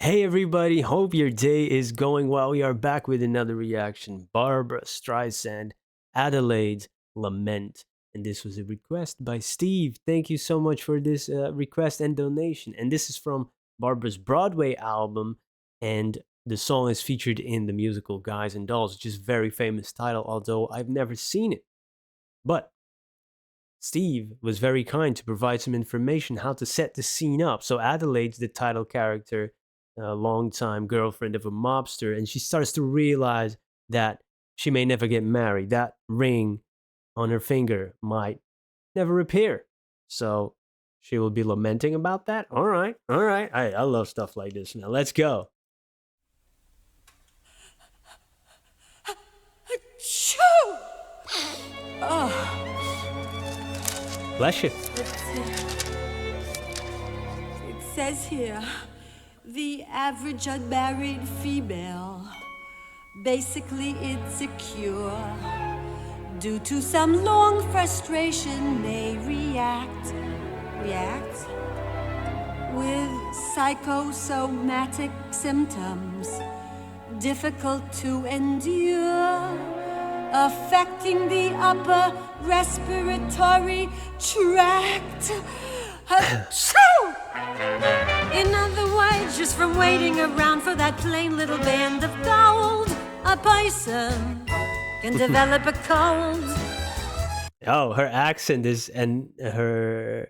Hey everybody, hope your day is going well. We are back with another reaction. Barbra, Streisand, Adelaide, Lament. And this was a request by Steve. Thank you so much for this request and donation. And this is from Barbra's Broadway album. And the song is featured in the musical Guys and Dolls, which is a very famous title, although I've never seen it. But Steve was very kind to provide some information how to set the scene up. So Adelaide's the title character, a longtime girlfriend of a mobster, and she starts to realize that she may never get married. That ring on her finger might never appear. So she will be lamenting about that. All right, all right. I love stuff like this. Now let's go. Shoo! Oh, Bless you. let's see. It says here, the average unmarried female, basically insecure, due to some long frustration may react with psychosomatic symptoms, difficult to endure, affecting the upper respiratory tract. Achoo! In other words, just from waiting around for that plain little band of gold, a person can develop a cold. Oh, her accent is and the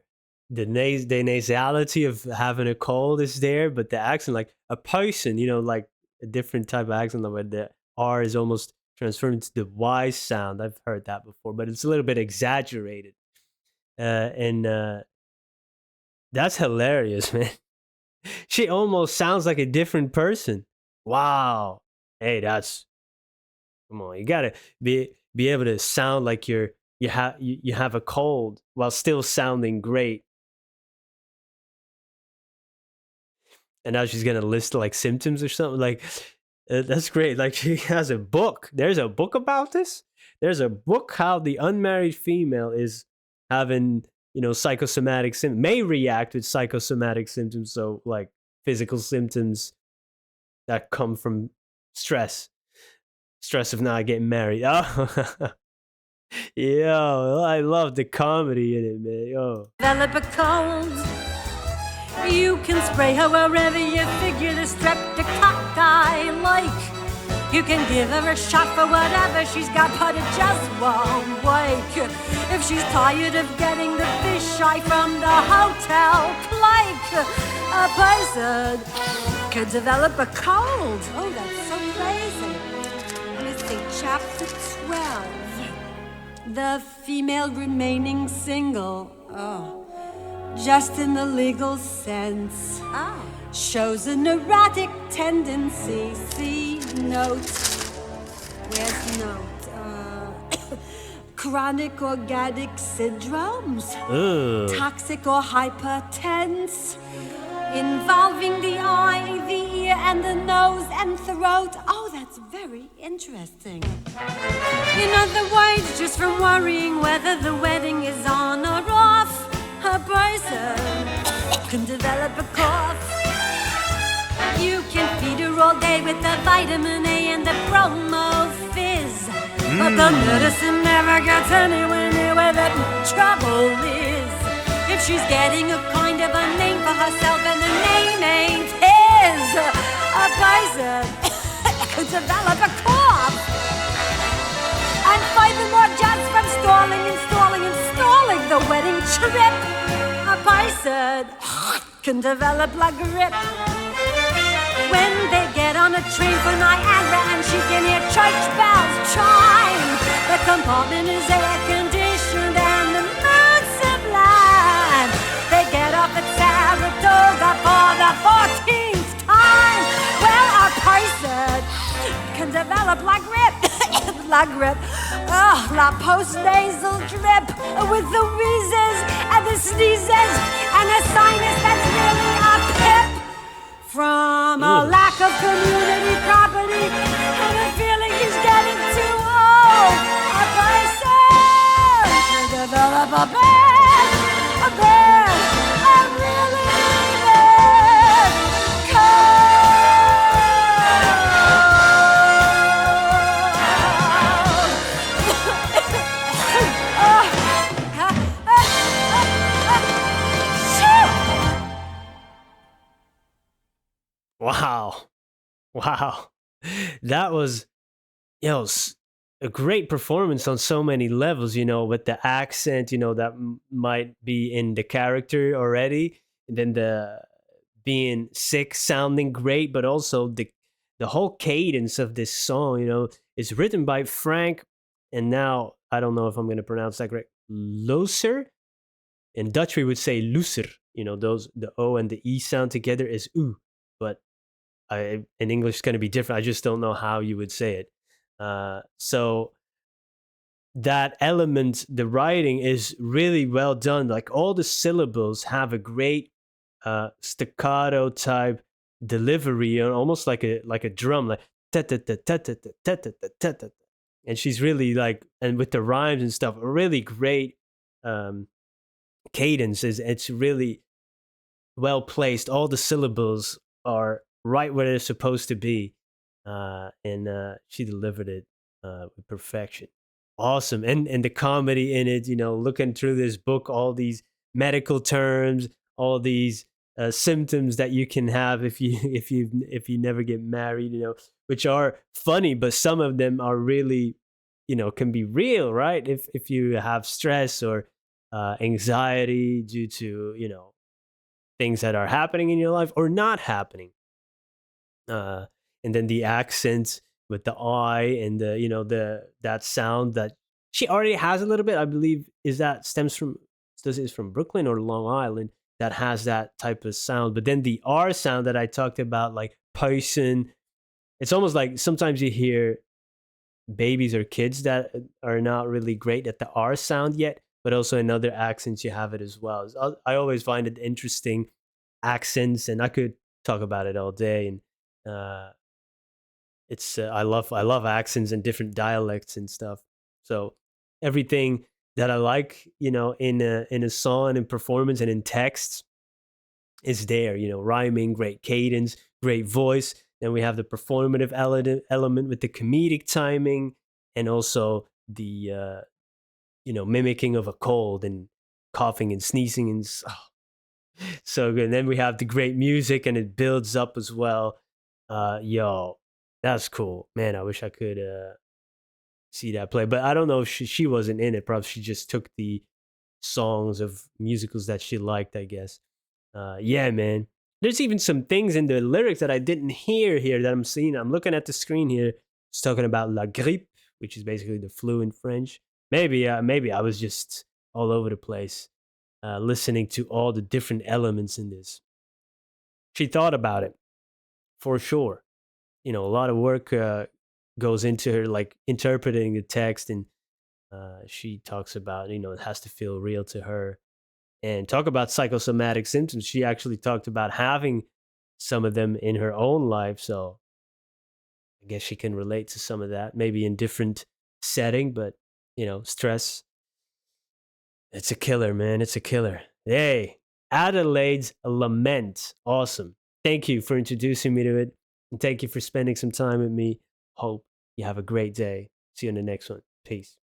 nasality of having a cold is there, but the accent, like a person, like a different type of accent, where the R is almost transformed to the Y sound. I've heard that before, but it's a little bit exaggerated. And That's hilarious, man. She almost sounds like a different person. Wow. Hey, that's come on. You gotta be able to sound like you have a cold while still sounding great. And now she's gonna list like symptoms or something. Like that's great. Like she has a book. There's a book about this. There's a book how the unmarried female is having psychosomatic symptoms, may react with psychosomatic symptoms. So like physical symptoms that come from stress of not getting married. Oh, yo, I love the comedy in it, man. Yo, Develop a cold. You can spray her wherever you figure the streptococci like. You can give her a shot for whatever she's got, but it just won't wake. If she's tired of getting the fish eye from the hotel like, a person could develop a cold. Oh, that's so crazy. Let me see, chapter 12. The female remaining single. Oh. Just in the legal sense. Oh. Shows a neurotic tendency. See note. Where's note? Chronic organic syndromes. ugh. Toxic or hypertense. Involving the eye, the ear, and the nose and throat. Oh, that's very interesting. In other words, just from worrying whether the wedding is on or off, a person can develop a cough. You can feed her all day with the vitamin A and the promo fizz. But the medicine never gets anywhere near where the trouble is. If she's getting a kind of a name for herself and the name ain't his, a person could develop a cough. And furthermore, just from stalling the wedding trip, a person can develop la grippe. When they get on a train for Niagara and she can hear church bells chime, the compartment is air conditioned and the mood sublime. They get off at Saratoga for the 14th time. Well, a person can develop la grippe. La grippe, la post-nasal drip with the wheezes and the sneezes and a sinus that's really a pip from a lack of community property and a feeling he's getting too old. A person can develop a bad, a really bad cold. Wow. Wow. That was, you know, a great performance on so many levels, with the accent, that might be in the character already. And then the being sick sounding great, but also the whole cadence of this song, is written by Frank, and now I don't know if I'm going to pronounce that correct, Loser. In Dutch we would say Loser. Those, the O and the E sound together is oo, but in English it's going to be different. I just don't know how you would say it. So that element, the writing is really well done. Like all the syllables have a great staccato type delivery, almost like a drum, like and she's really like, and with the rhymes and stuff, really great um, cadence. It's really well placed. All the syllables are right where they're supposed to be, and she delivered it with perfection. Awesome, and the comedy in it. Looking through this book, all these medical terms, all these symptoms that you can have if you if you never get married. Which are funny, but some of them are really, can be real, right? If you have stress or anxiety due to things that are happening in your life or not happening. Uh, and then the accent with the I and the the that sound that she already has a little bit. I believe is that stems from, does is from Brooklyn or Long Island, that has that type of sound. But then the R sound that I talked about, like person, it's almost like sometimes you hear babies or kids that are not really great at the R sound yet, but also in other accents you have it as well. I always find it interesting, accents, and I could talk about it all day. And it's I love accents and different dialects and stuff. So everything that I like, in a song and performance and in text is there. Rhyming, great cadence, great voice. Then we have the performative element with the comedic timing, and also the mimicking of a cold and coughing and sneezing and so good. And then we have the great music, and it builds up as well. Yo, that's cool, man. I wish I could see that play, but I don't know if she wasn't in it. Probably she just took the songs of musicals that she liked, I guess. Yeah, man. There's even some things in the lyrics that I didn't hear here that I'm seeing. I'm looking at the screen here. It's talking about la grippe, which is basically the flu in French. Maybe I was just all over the place, listening to all the different elements in this. She thought about it for sure. A lot of work goes into her, like interpreting the text, and she talks about, it has to feel real to her. And talk about psychosomatic symptoms. She actually talked about having some of them in her own life. So I guess she can relate to some of that, maybe in different setting, but stress. It's a killer, man. It's a killer. Hey, Adelaide's Lament. Awesome. Thank you for introducing me to it. And thank you for spending some time with me. Hope you have a great day. See you in the next one. Peace.